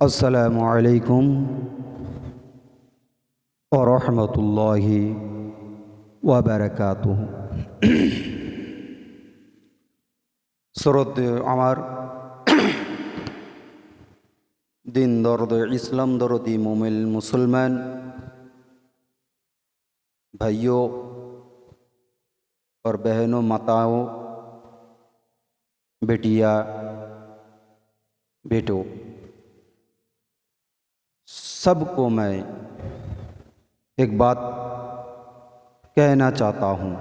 अस्सलामु अलैकुम वरहमतुल्लाहि वबरकातुहु। শ্রদ্ধেয় আমার দিন দরদ ইসলাম দরদি मोमिल मुसलमान भाइयों और बहनों, माताओं, बेटिया, बेटों, सबको मैं एक बात कहना चाहता हूँ।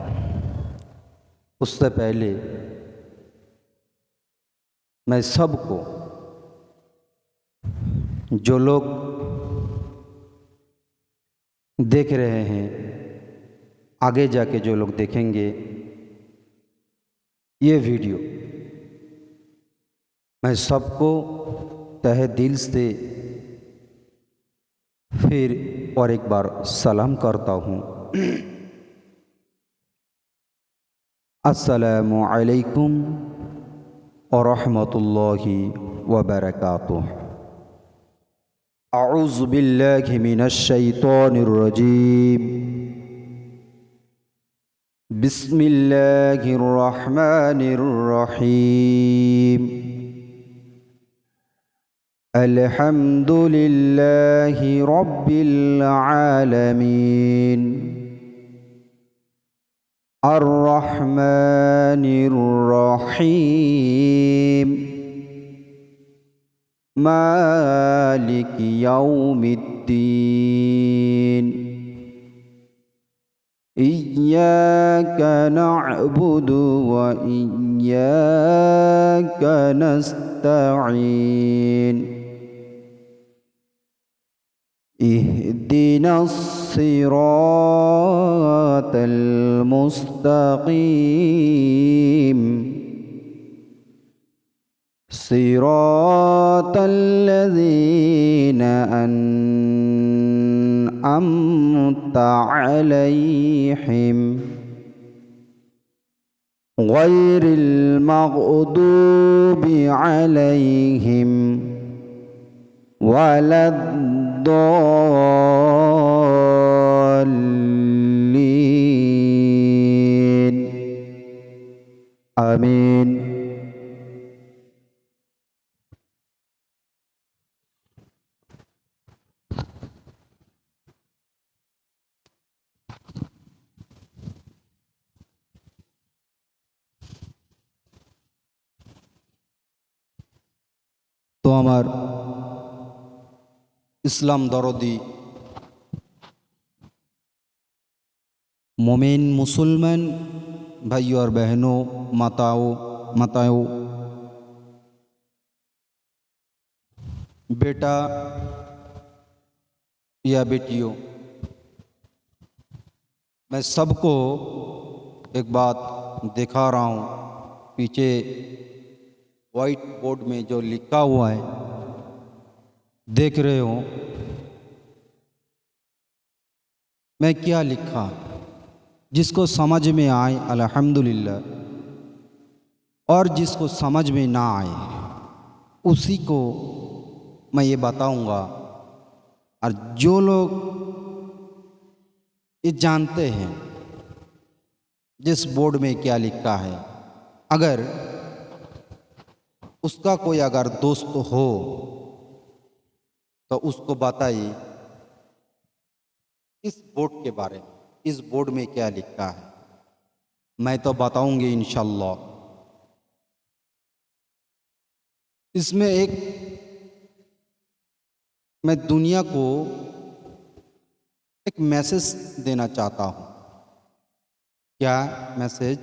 उससे पहले मैं सबको, जो लोग देख रहे हैं, आगे जाके जो लोग देखेंगे ये वीडियो, मैं सबको तहे दिल से फिर और एक बार सलाम करता हूँ। अस्सलामु अलैकुम वरहमतुल्लाहि वबरकातुहु। अऊज़ु बिल्लाहि मिनश शैतानिर रजीम। बिस्मिल्लाहिर रहमानिर रहीम। अल्हम्दुलिल्लाहि रब्बिल आलमीन। अर्रहमानिर रहीम। मालिकि यौमिद्दीन। इय्याका नअबुदु व इय्याका नस्तईन। इहदिनस सिरातल मुस्तकीम। सिरातल्लज़ीना अन्अमता अलैहिम गैरिल मग़दूबि अलैहिम वलद्दॉल्लीन। आमीन। तो हमार इस्लाम दरदी मोमिन मुसलमान भाइयों और बहनों, माताओं, बेटा या बेटियों, मैं सबको एक बात दिखा रहा हूँ। पीछे वाइट बोर्ड में जो लिखा हुआ है देख रहे हो। मैं क्या लिखा, जिसको समझ में आए अल्हम्दुलिल्लाह, और जिसको समझ में ना आए उसी को मैं ये बताऊंगा। और जो लोग ये जानते हैं जिस बोर्ड में क्या लिखा है, अगर उसका कोई अगर दोस्त हो तो उसको बताइए इस बोर्ड के बारे में, इस बोर्ड में क्या लिखा है। मैं तो बताऊंगी इंशाअल्लाह। इसमें मैं दुनिया को एक मैसेज देना चाहता हूं। क्या मैसेज?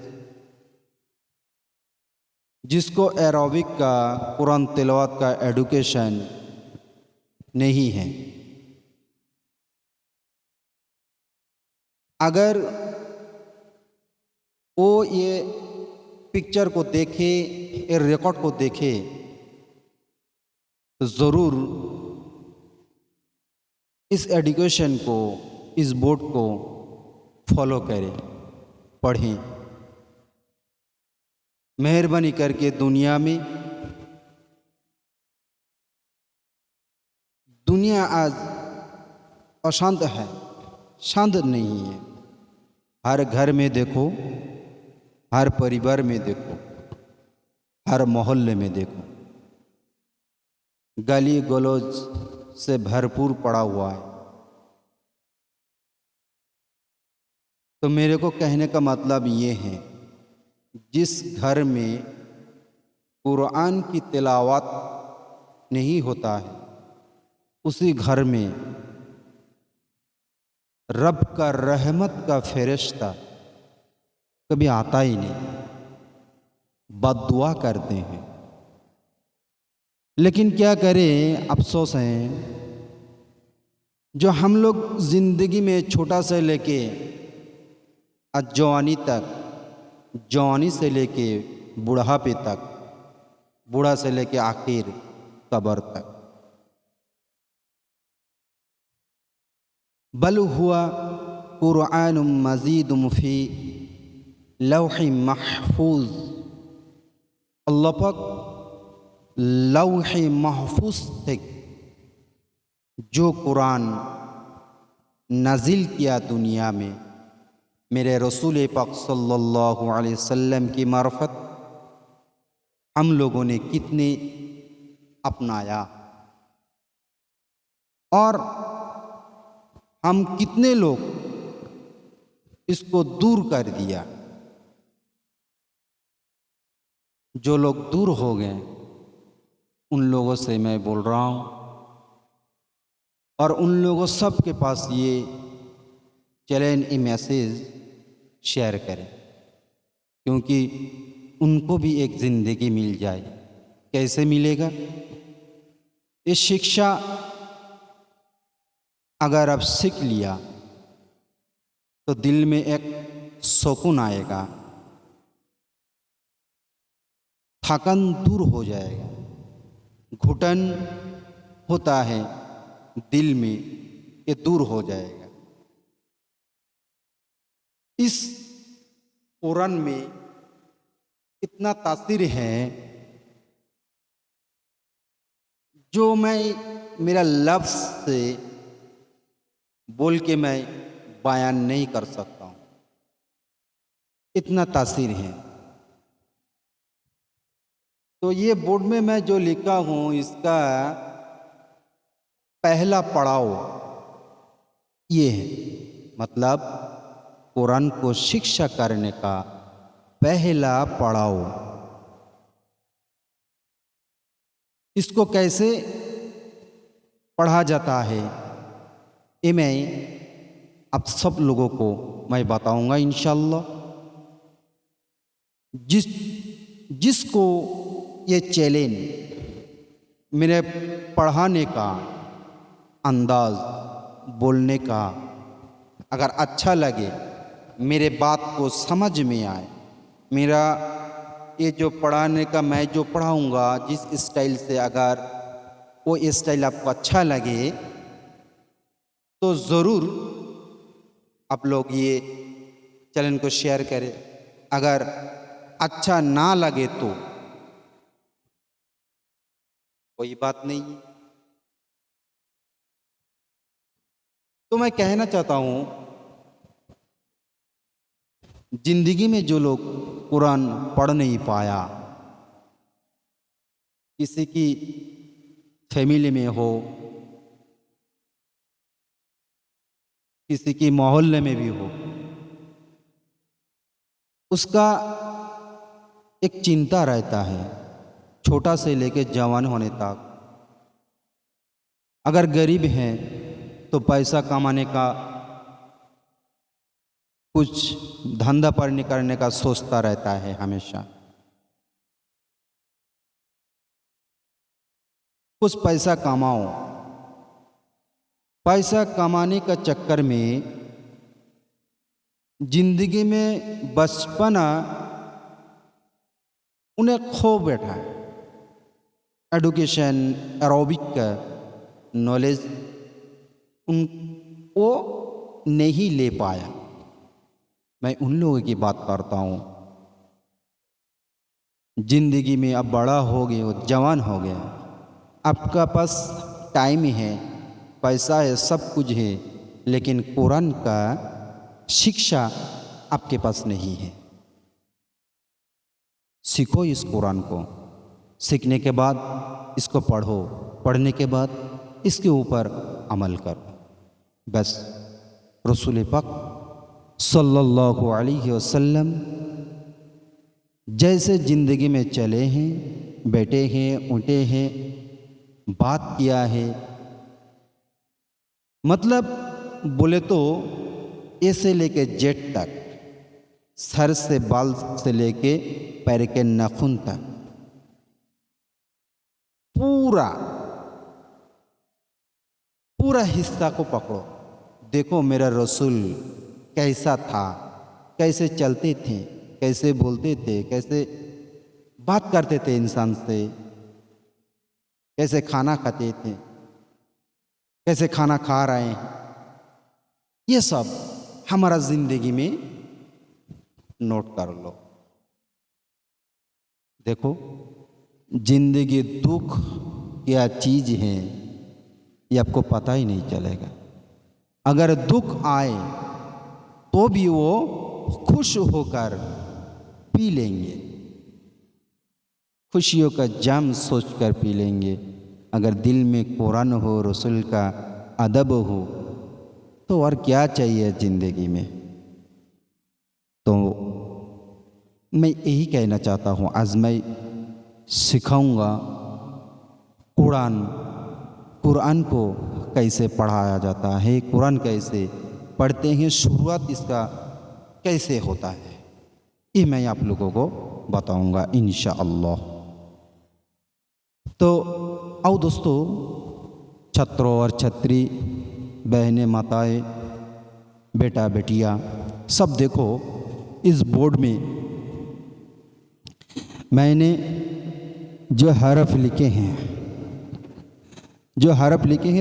जिसको एरोबिक का, कुरान तिलावत का एडुकेशन नहीं है, अगर वो ये पिक्चर को देखे, ये रिकॉर्ड को देखे, तो ज़रूर इस एडुकेशन को, इस बोर्ड को फॉलो करें, पढ़ें। मेहरबानी करके दुनिया में दुनिया आज अशांत है, शांत नहीं है। हर घर में देखो, हर परिवार में देखो, हर मोहल्ले में देखो, गाली गलौज से भरपूर पड़ा हुआ है। तो मेरे को कहने का मतलब ये है, जिस घर में कुरान की तिलावत नहीं होता है, उसी घर में रब का रहमत का फरिश्ता कभी आता ही नहीं, बद्दुआ करते हैं। लेकिन क्या करें, अफसोस है, जो हम लोग ज़िंदगी में छोटा से लेके जवानी तक, जवानी से लेके बुढ़ापे तक, बूढ़ा से लेके आखिर कब्र तक, बल हुआ कुरान मजीद फी लौह महफूज, अल्लाह पाक लौह महफूज तक जो कुरान नाजिल किया दुनिया में मेरे रसूल पाक सल्लल्लाहु अलैहि वसल्लम की मार्फत, हम लोगों ने कितने अपनाया और हम कितने लोग इसको दूर कर दिया। जो लोग दूर हो गए उन लोगों से मैं बोल रहा हूँ, और उन लोगों सब के पास ये चैलेंज, ये मैसेज शेयर करें, क्योंकि उनको भी एक ज़िंदगी मिल जाए। कैसे मिलेगा? ये शिक्षा अगर आप सीख लिया तो दिल में एक सुकून आएगा, थकान दूर हो जाएगा। घुटन होता है दिल में, ये दूर हो जाएगा। इस कुरान में इतना तासीर है जो मैं मेरा लफ्ज़ से बोल के मैं बयान नहीं कर सकता हूँ, इतना तासीर है। तो ये बोर्ड में मैं जो लिखा हूँ, इसका पहला पड़ाव ये है, मतलब कुरान को शिक्षा करने का पहला पड़ाव। इसको कैसे पढ़ा जाता है ये मैं आप सब लोगों को मैं बताऊंगा इंशाअल्लाह। जिसको ये चैलेंज मेरे पढ़ाने का अंदाज़, बोलने का अगर अच्छा लगे, मेरे बात को समझ में आए, मेरा ये जो पढ़ाने का मैं जो पढ़ाऊँगा जिस स्टाइल से, अगर वो स्टाइल आपको अच्छा लगे तो ज़रूर आप लोग ये चैनल को शेयर करें। अगर अच्छा ना लगे तो कोई बात नहीं है। तो मैं कहना चाहता हूँ, जिंदगी में जो लोग कुरान पढ़ नहीं पाया, किसी की फैमिली में हो, किसी की मोहल्ले में भी हो, उसका एक चिंता रहता है छोटा से लेके जवान होने तक। अगर गरीब हैं तो पैसा कमाने का, कुछ धंधा पानी करने का सोचता रहता है हमेशा। कुछ पैसा कमाओ, पैसा कमाने का चक्कर में जिंदगी में बचपना उन्हें खो बैठा है। एडुकेशन, एरोबिक का नॉलेज उनको नहीं ले पाया। मैं उन लोगों की बात करता हूँ, जिंदगी में अब बड़ा हो गए, जवान हो गया, आपका पास टाइम है, पैसा है, सब कुछ है, लेकिन कुरान का शिक्षा आपके पास नहीं है। सीखो इस कुरान को, सीखने के बाद इसको पढ़ो, पढ़ने के बाद इसके ऊपर अमल करो। बस रसूल पाक सल्लल्लाहु अलैहि वसल्लम जैसे ज़िंदगी में चले हैं, बैठे हैं, उठे हैं, बात किया है, मतलब बोले तो ए से लेके जेड तक, सर से बाल से लेके पैर के नाखून तक, पूरा पूरा हिस्सा को पकड़ो। देखो मेरा रसूल कैसा था, कैसे चलते थे, कैसे बोलते थे, कैसे बात करते थे इंसान से, कैसे खाना खाते थे, कैसे खाना खा रहे हैं, ये सब हमारा ज़िंदगी में नोट कर लो। देखो ज़िंदगी दुख क्या चीज़ है ये आपको पता ही नहीं चलेगा। अगर दुख आए तो भी वो खुश होकर पी लेंगे, खुशियों का जाम सोचकर पी लेंगे। अगर दिल में कुरान हो, रसूल का अदब हो, तो और क्या चाहिए ज़िंदगी में। तो मैं यही कहना चाहता हूँ, आज मैं सिखाऊंगा कुरान को कैसे पढ़ाया जाता है, कुरान कैसे पढ़ते हैं, शुरुआत इसका कैसे होता है, ये मैं आप लोगों को बताऊंगा इंशाअल्लाह। तो आओ दोस्तों, छात्रों और छात्री, बहनें, माताएं, बेटा बेटियां, सब देखो इस बोर्ड में मैंने जो हरफ लिखे हैं,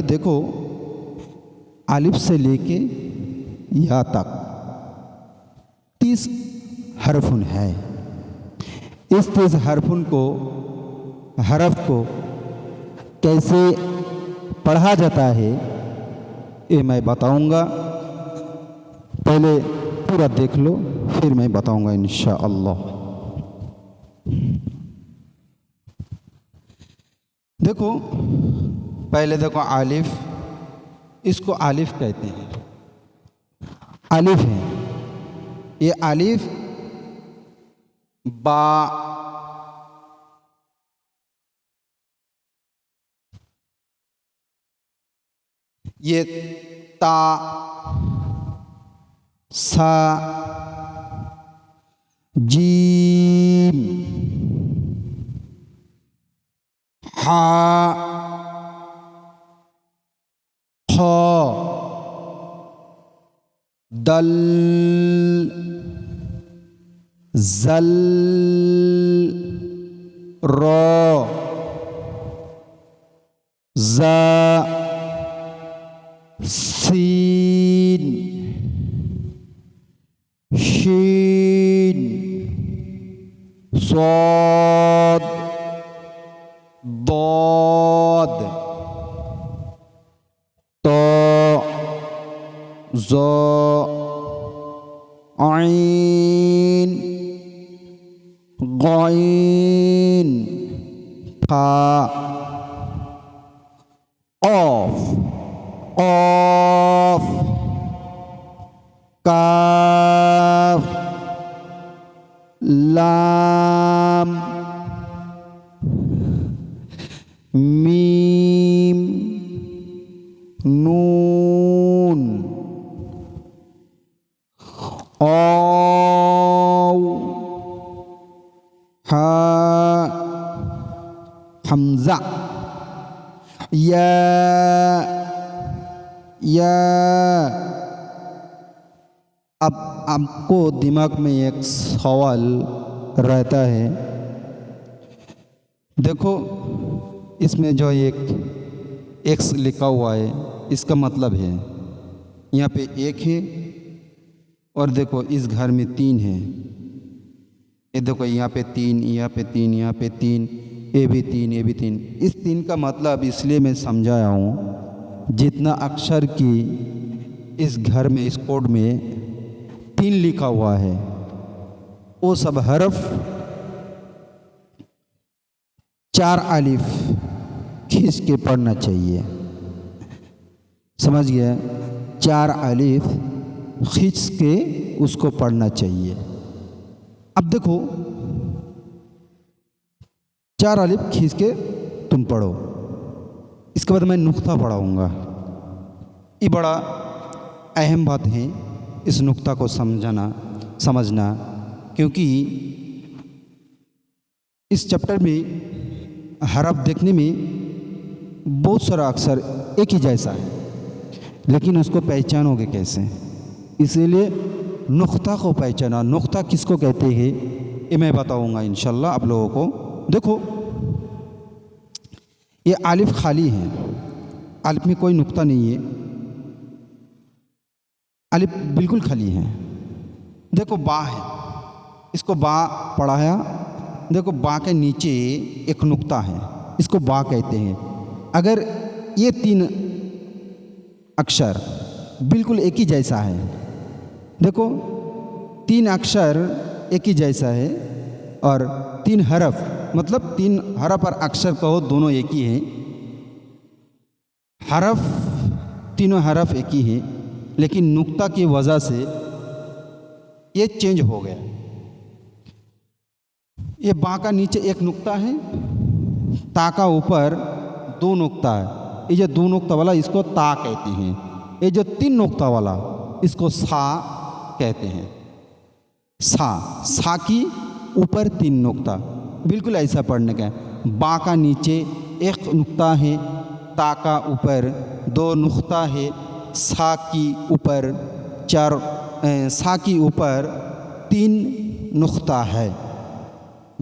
देखो आलिफ से लेके या तक 30 हरफुन है। इस 30 हरफ को कैसे पढ़ा जाता है ये मैं बताऊंगा। पहले पूरा देख लो, फिर मैं बताऊंगा इंशाअल्लाह। देखो पहले देखो आलिफ, इसको आलिफ कहते हैं, आलिफ है ये। आलिफ बा, ये ता, सा, जीम, हा, ख, दल, जल, रो, जा, सीन, शीन, स्वाद, दाद, तो, ज़ो, आइन, गाइन, फा, ऑफ, ऑफ, काफ, लाम, मीम, नून, औ, हा, हमजा, या, अब आपको दिमाग में एक सवाल रहता है। देखो इसमें जो एक एक्स लिखा हुआ है, इसका मतलब है यहाँ पे एक है, और देखो इस घर में 3 है। ये देखो यहाँ पे 3, यहाँ पे 3, यहाँ पे 3, ये भी 3, ये भी 3। इस 3 का मतलब इसलिए मैं समझाया हूँ, जितना अक्षर की इस घर में, इस कोड में 3 लिखा हुआ है, वो सब हरफ 4 अलिफ खींच के पढ़ना चाहिए। समझ गया? 4 अलिफ खींच के उसको पढ़ना चाहिए। अब देखो, 4 अलिफ खींच के तुम पढ़ो। इसके बाद मैं नुक्ता पढ़ाऊँगा। ये बड़ा अहम बात है, इस नुक्ता को समझना, क्योंकि इस चैप्टर में हरफ देखने में बहुत सारा अक्षर एक ही जैसा है, लेकिन उसको पहचानोगे कैसे? इसीलिए नुक्ता को पहचाना। नुक्ता किसको कहते हैं ये मैं बताऊंगा इंशाल्लाह आप लोगों को। देखो, ये अलिफ खाली है, अलिफ में कोई नुक्ता नहीं है, अलिफ बिल्कुल खाली है। देखो बा है, इसको बा पढ़ाया। देखो बा के नीचे एक नुक्ता है, इसको बा कहते हैं। अगर ये 3 अक्षर बिल्कुल एक ही जैसा है, देखो 3 अक्षर एक ही जैसा है और 3 हरफ, मतलब 3 हरफ और अक्षर कहो दोनों एक ही हैं। हरफ, तीनों हरफ एक ही हैं, लेकिन नुक्ता की वजह से ये चेंज हो गया। ये बा का नीचे एक नुक्ता है, ता का ऊपर 2 नुक्ता है। ये जो 2 नुक्ता वाला इसको ता कहते हैं। ये जो 3 नुक्ता वाला इसको सा कहते हैं। सा की ऊपर 3 नुक्ता, बिल्कुल ऐसा पढ़ने का है। बा का नीचे एक नुक्ता है, ता का ऊपर 2 नुक्ता है, सा की ऊपर 3 नुक्ता है।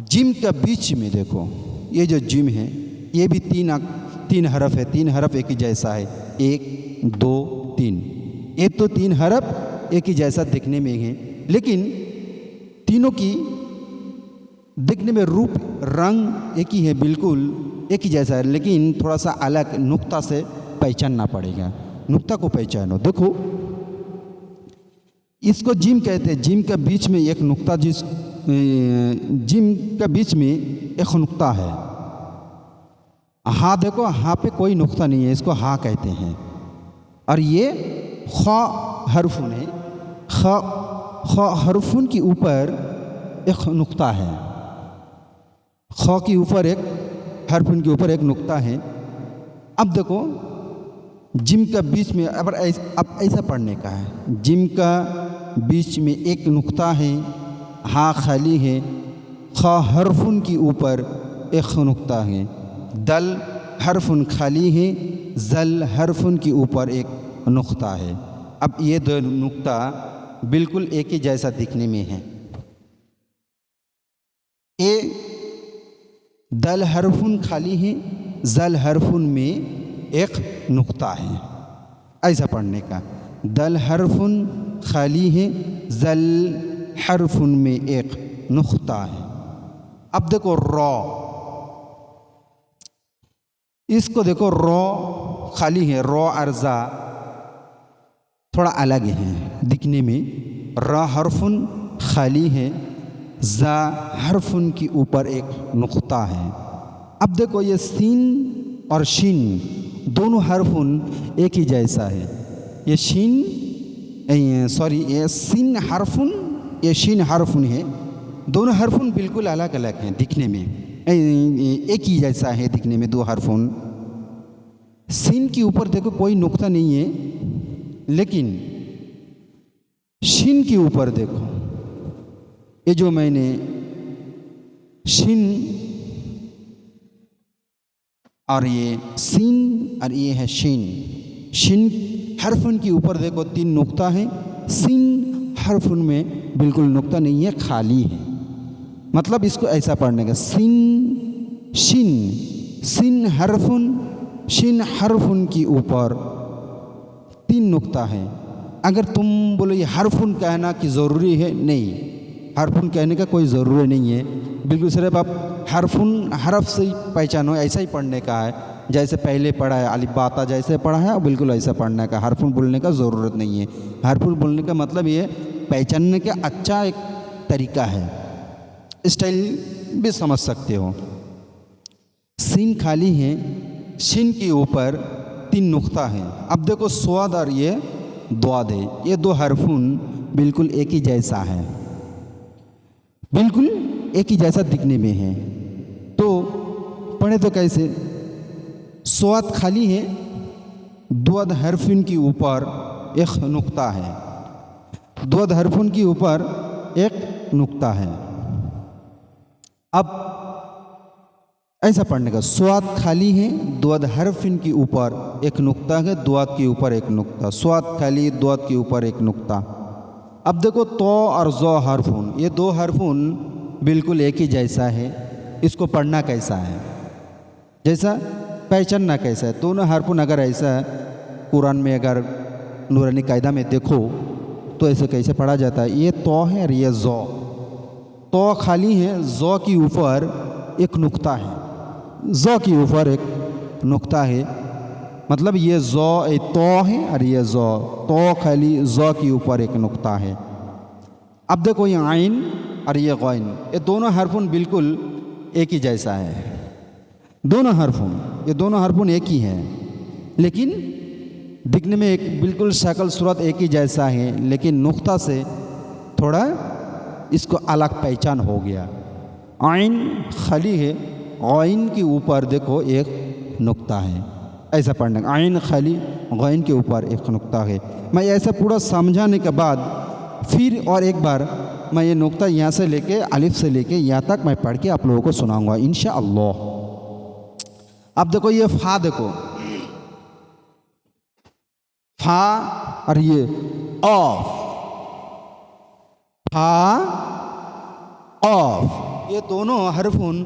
जिम का बीच में देखो, ये जो जिम है ये भी 3 हरफ है। 3 हरफ एक ही जैसा है, 1 2 3। ये तो 3 हरफ एक ही जैसा दिखने में है, लेकिन तीनों की दिखने में रूप रंग एक ही है, बिल्कुल एक ही जैसा है, लेकिन थोड़ा सा अलग नुक्ता से पहचानना पड़ेगा। नुक्ता को पहचानो। देखो, इसको जिम कहते हैं। जिम के बीच में एक नुक्ता, जिम के बीच में एक नुक्ता है। हाँ देखो, हाँ पे कोई नुक्ता नहीं है, इसको हाँ कहते हैं। और ये ख हरफुन है। ख हरफुन के ऊपर एक नुक्ता है। ख के ऊपर एक हरफुन के ऊपर एक नुक्ता है। अब देखो, जिम का बीच में अब ऐसा पढ़ने का है। जिम का बीच में एक नुक्ता है, हाँ खाली है। ख हरफुन के ऊपर एक नुक्ता है। दल हरफुन खाली है, जल हरफुन के ऊपर एक नुक्ता है। अब ये 2 नुक्ता बिल्कुल एक ही जैसा दिखने में है। ए दल हरफुन खाली है, जल हरफुन में एक नुक्ता है। ऐसा पढ़ने का। दल हरफुन खाली है, जल हरफुन में एक नुक्ता है। अब देखो रॉ, इसको देखो, रॉ खाली है। रॉ और जा थोड़ा अलग है दिखने में। र हरफुन खाली है, जा हरफुन के ऊपर एक नुक्ता है। अब देखो, ये सीन और शिन दोनों हरफुन एक ही जैसा है। ये ये सीन हरफुन, ये शिन हरफुन है। दोनों हरफुन बिल्कुल अलग अलग हैं दिखने में, एक ही जैसा है दिखने में 2 हरफुन। सीन के ऊपर देखो कोई नुक्ता नहीं है, लेकिन शिन के ऊपर देखो, ये जो मैंने शिन और ये सीन और ये है शिन। शिन हरफुन के ऊपर देखो 3 नुक्ता है। सीन हरफुन में बिल्कुल नुक्ता नहीं है, खाली है। मतलब इसको ऐसा पढ़ने का, सिन शिन, सिन हरफुन, शिन हरफुन के ऊपर 3 नुक्ता है। अगर तुम बोलो ये हरफुन कहना कि ज़रूरी है, नहीं, हरफुन कहने का कोई ज़रूरी नहीं है। बिल्कुल सिर्फ आप हरफुन हरफ से ही पहचानो, ऐसा ही पढ़ने का है। जैसे पहले पढ़ा है अलिफ बा ता जैसे पढ़ा है बिल्कुल ऐसा पढ़ने का, हरफुल बोलने का ज़रूरत नहीं है। हरफुल बोलने का मतलब ये पहचानने का अच्छा एक तरीका है, स्टाइल भी समझ सकते हो। सीन खाली है, शिन के ऊपर 3 नुक्ता है। अब देखो स्वाद और ये द्वाद है, ये 2 हरफुन बिल्कुल एक ही जैसा है, बिल्कुल एक ही जैसा दिखने में है। तो पढ़े तो कैसे, स्वाद खाली है, द्वाद हरफुन के ऊपर एक नुक्ता है, द्वाद हरफुन के ऊपर एक नुक्ता है। अब ऐसा पढ़ने का, स्वाद खाली है, द्वाद हरफिन के ऊपर एक नुक्ता है, द्वाद के ऊपर एक नुक्ता, स्वाद खाली, द्वाद के ऊपर एक नुक्ता। अब देखो तो और ज़ो हरफुन, ये 2 हरफुन बिल्कुल एक ही जैसा है। इसको पढ़ना कैसा है, जैसा पहचानना कैसा है। दोनों हरफुन अगर ऐसा कुरान में अगर नूरानी कायदा में देखो तो ऐसे कैसे पढ़ा जाता है, ये तो है और ये ज़ो। तो खाली है, ज़ो के ऊपर एक नुक्ता है, ज़ो के ऊपर एक नुक्ता है, मतलब ये ज़ो तो है और ये ज़ो, तो खाली ज़ो के ऊपर एक नुक्ता है। अब देखो ये आइन और ये गौइन, ये दोनों हरफुन बिल्कुल एक ही जैसा है। दोनों हरफुन, ये दोनों हरफुन एक ही हैं, लेकिन दिखने में एक बिल्कुल शक्ल सूरत एक ही जैसा है, लेकिन नुक्ता से थोड़ा इसको अलग पहचान हो गया। आइन खाली है, गौइन के ऊपर देखो एक नुक्ता है, ऐसा पढ़ना। आइन खाली, गौइन के ऊपर एक नुक्ता है। मैं ऐसा पूरा समझाने के बाद फिर और एक बार मैं ये नुक्ता यहाँ से लेके अलिफ से लेके यहाँ तक मैं पढ़ के आप लोगों को सुनाऊंगा इंशाअल्लाह। अब देखो ये फा, देखो फा और ये ऑफ, फा ऑफ, ये दोनों हरफुन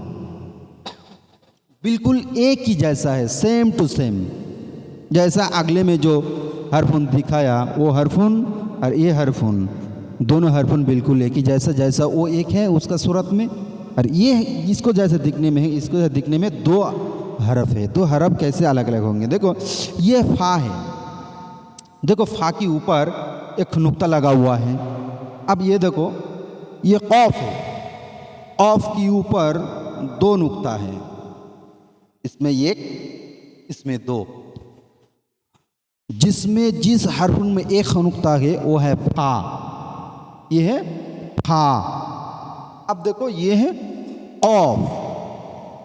बिल्कुल एक ही जैसा है, सेम टू सेम। जैसा अगले में जो हरफुन दिखाया वो हरफुन और ये हरफुन, दोनों हरफुन बिल्कुल एक ही जैसा, जैसा वो एक है उसका सूरत में, और ये इसको जैसे दिखने में है, इसको जैसे दिखने में 2 हरफ है। 2 हरफ कैसे अलग अलग होंगे, देखो ये फा है, देखो फा के ऊपर एक नुक्ता लगा हुआ है। अब ये देखो ये कौफ है, कौफ के ऊपर 2 नुक्ता है, इसमें 1 इसमें 2, जिसमें जिस हरफुन में एक नुक्ता है वो है फा, ये है फा। अब देखो ये है ऑफ,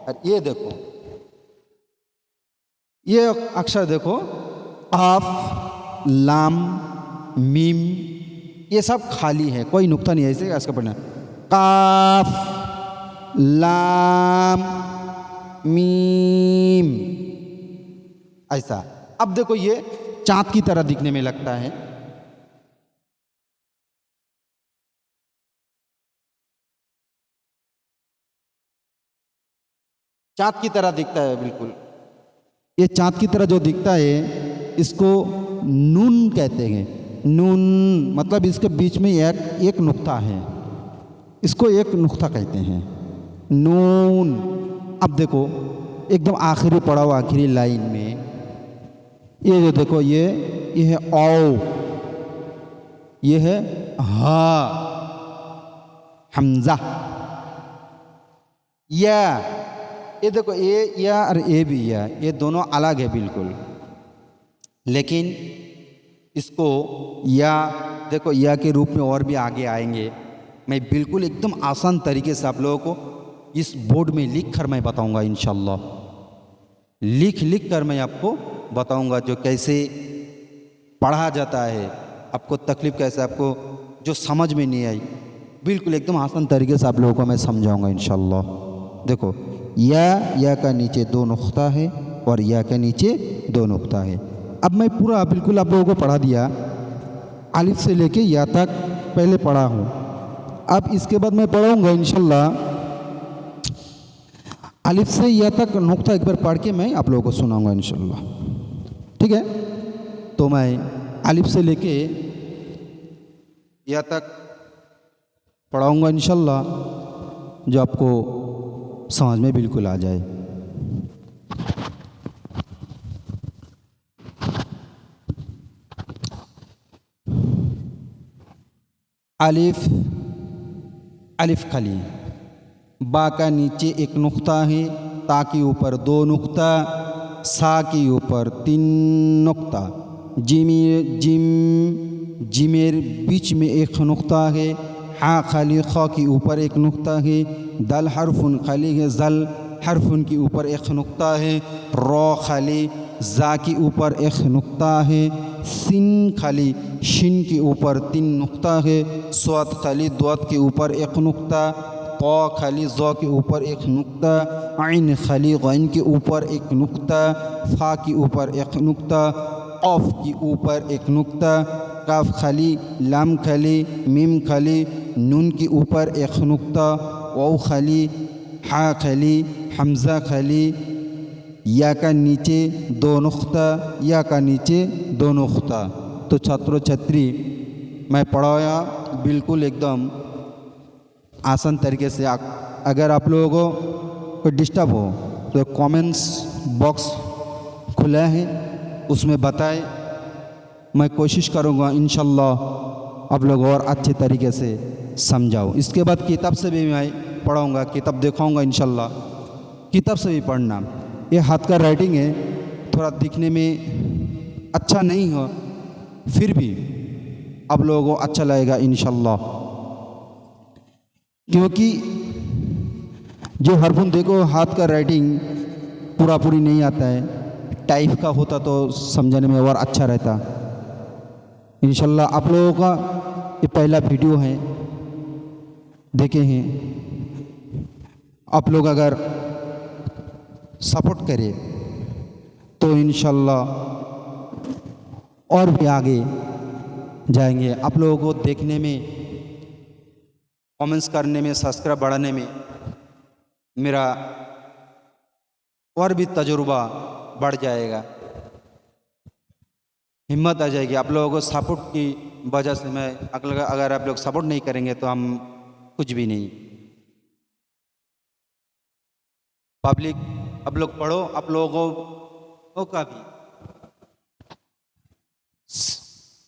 और ये देखो ये अक्षर देखो काफ, लाम, मीम, ये सब खाली है, कोई नुक्ता नहीं है, ऐसे इसका पढ़ना काफ, लाम, मीम, ऐसा। अब देखो ये चांद की तरह दिखने में लगता है, चांद की तरह दिखता है बिल्कुल। ये चांद की तरह जो दिखता है इसको नून कहते हैं। नून मतलब इसके बीच में एक नुक्ता है, इसको एक नुक्ता कहते हैं, नून। अब देखो एकदम आखिरी पड़ा हुआ आखिरी लाइन में ये जो देखो ये है औ, ये है हा, हमजा, या, ये देखो ए या और ए भी या, ये दोनों अलग है बिल्कुल, लेकिन इसको या देखो या के रूप में और भी आगे आएंगे। मैं बिल्कुल एकदम आसान तरीके से आप लोगों को इस बोर्ड में लिख कर मैं बताऊंगा इंशाअल्लाह, लिख कर मैं आपको बताऊंगा जो कैसे पढ़ा जाता है, आपको तकलीफ़ कैसे, आपको जो समझ में नहीं आई बिल्कुल एकदम आसान तरीके से आप लोगों को मैं समझाऊंगा इंशाअल्लाह। देखो या का नीचे 2 नुक्ता है और या के नीचे 2 नुक्ता है। अब मैं पूरा बिल्कुल आप लोगों को पढ़ा दिया, अलिफ से लेके या तक पहले पढ़ा हूँ। अब इसके बाद मैं पढ़ाऊँगा इंशाअल्लाह अलिफ से या तक नुक्ता एक बार पढ़ के मैं आप लोगों को सुनाऊँगा इंशाअल्लाह, ठीक है। तो मैं अलिफ से लेके या तक पढ़ाऊँगा इंशाअल्लाह, जो आपको समझ में बिल्कुल आ जाए। अलिफ, अलिफ खली, बा का नीचे एक नुक्ता है, ता के ऊपर 2 नुक्ता, सा के ऊपर 3 नुक्ता, जिम, जिमेर बीच में एक नुक्ता है, हा खाली, ख के ऊपर एक नुक्ता है, दल हरफुन खाली है, जल हरफुन के ऊपर एक नुक्ता है, रो खाली, जा के ऊपर एक नुक्ता है, सिन खाली, शिन के ऊपर 3 नुक्ता है, स्वाद खाली, द्वाद के ऊपर एक नुक्ता, तो खाली, ज़ो के ऊपर एक नुक्ता, आइन खाली, गैन के ऊपर एक नुक्ता, फा के ऊपर एक नुक्ता, ऑफ के ऊपर एक नुक्ता, काफ खाली, लाम खाली, मीम खाली, नून के ऊपर एक नुक्ता, वाव खाली, हा खाली, हमज़ा खाली, या का नीचे 2 नुक्ता, या का नीचे 2 नुक्ता। तो छात्रों छात्री, मैं पढ़ाया बिल्कुल एकदम आसान तरीके से। अगर आप लोगों को डिस्टर्ब हो तो कमेंट्स बॉक्स खुला है, उसमें बताएं, मैं कोशिश करूँगा इंशाल्लाह आप लोग और अच्छे तरीके से समझाओ। इसके बाद किताब से भी मैं पढ़ाऊँगा, किताब दिखाऊँगा इंशाल्लाह, किताब से भी पढ़ना। ये हाथ का राइटिंग है, थोड़ा दिखने में अच्छा नहीं हो, फिर भी आप लोगों को अच्छा लगेगा इंशाल्लाह, क्योंकि जो हरफुन देखो हाथ का राइटिंग पूरी नहीं आता है, टाइप का होता तो समझने में और अच्छा रहता। इंशाल्लाह आप लोगों का ये पहला वीडियो है, देखे हैं आप लोग, अगर सपोर्ट करें तो इंशाल्लाह और भी आगे जाएंगे। आप लोगों को देखने में, कमेंट्स करने में, सब्सक्राइब बढ़ाने में मेरा और भी तजुर्बा बढ़ जाएगा, हिम्मत आ जाएगी। आप लोगों को सपोर्ट की वजह से मैं, अगर आप लोग सपोर्ट नहीं करेंगे तो हम कुछ भी नहीं। पब्लिक आप लोग पढ़ो, आप लोगों का भी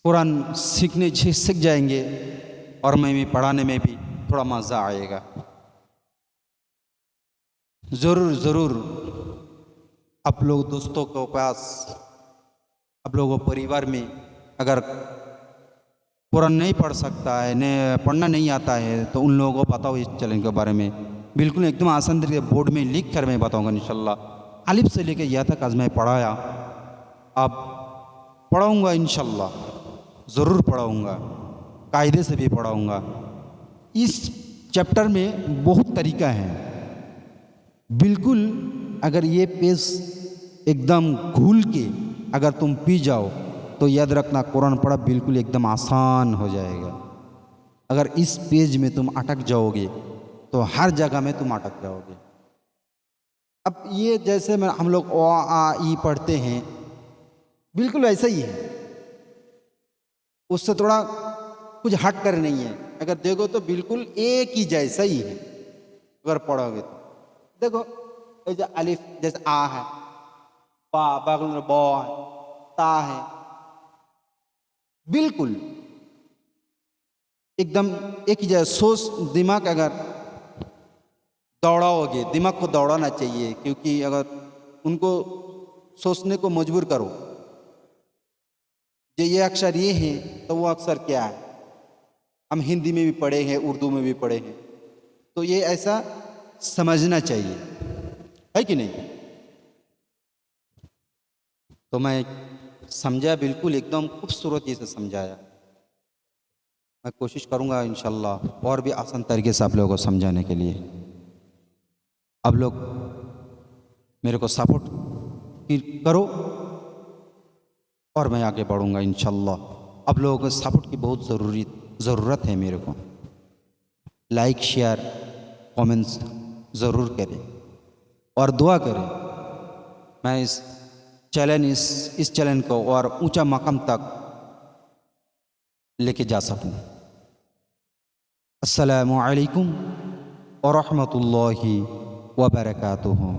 कुरान सीख जाएंगे और मैं भी पढ़ाने में भी थोड़ा मज़ा आएगा। ज़रूर आप लोग दोस्तों के पास, आप लोगों परिवार में अगर कुरान नहीं पढ़ सकता है, पढ़ना नहीं आता है, तो उन लोगों को बताओ इस चैलेंज के बारे में। बिल्कुल एकदम आसान तरीके बोर्ड में लिख कर मैं बताऊंगा इंशाल्लाह। अलिफ से लेकर या तक आज मैं पढ़ाया, अब पढ़ाऊंगा इंशाल्लाह, ज़रूर पढ़ाऊंगा, कायदे से भी पढ़ाऊंगा। इस चैप्टर में बहुत तरीका है, बिल्कुल अगर ये पेज एकदम घुल के अगर तुम पी जाओ तो याद रखना कुरान पढ़ा बिल्कुल एकदम आसान हो जाएगा। अगर इस पेज में तुम अटक जाओगे तो हर जगह में तुम अटक जाओगे। अब ये जैसे हम लोग ओ आ ई पढ़ते हैं, बिल्कुल ऐसा ही है, उससे थोड़ा कुछ हट कर नहीं है। अगर देखो तो बिल्कुल एक ही जैसा ही है अगर पढ़ोगे तो। देखो जैसे अलिफ, जैसे आ है, बा बगल में बौ है, ता है, बिल्कुल एकदम एक ही जैसा। सोच दिमाग अगर दौड़ाओगे, दिमाग को दौड़ाना चाहिए, क्योंकि अगर उनको सोचने को मजबूर करो जो ये अक्षर ये है तो वो अक्षर क्या है। हम हिंदी में भी पढ़े हैं, उर्दू में भी पढ़े हैं, तो ये ऐसा समझना चाहिए, है कि नहीं। तो मैं समझा, बिल्कुल एकदम खूबसूरती से समझाया। मैं कोशिश करूँगा इंशाल्लाह और भी आसान तरीके से आप लोगों को समझाने के लिए। आप लोग मेरे को सपोर्ट करो और मैं आगे बढ़ूँगा इंशाल्लाह। आप लोगों को सपोर्ट की बहुत ज़रूरत है मेरे को। लाइक, शेयर, कमेंट्स ज़रूर करें और दुआ करें मैं इस चैलेंज को और ऊंचा मकाम तक लेके जा सकूं। अस्सलामु अलैकुम व रहमतुल्लाहि व बरकातुहू।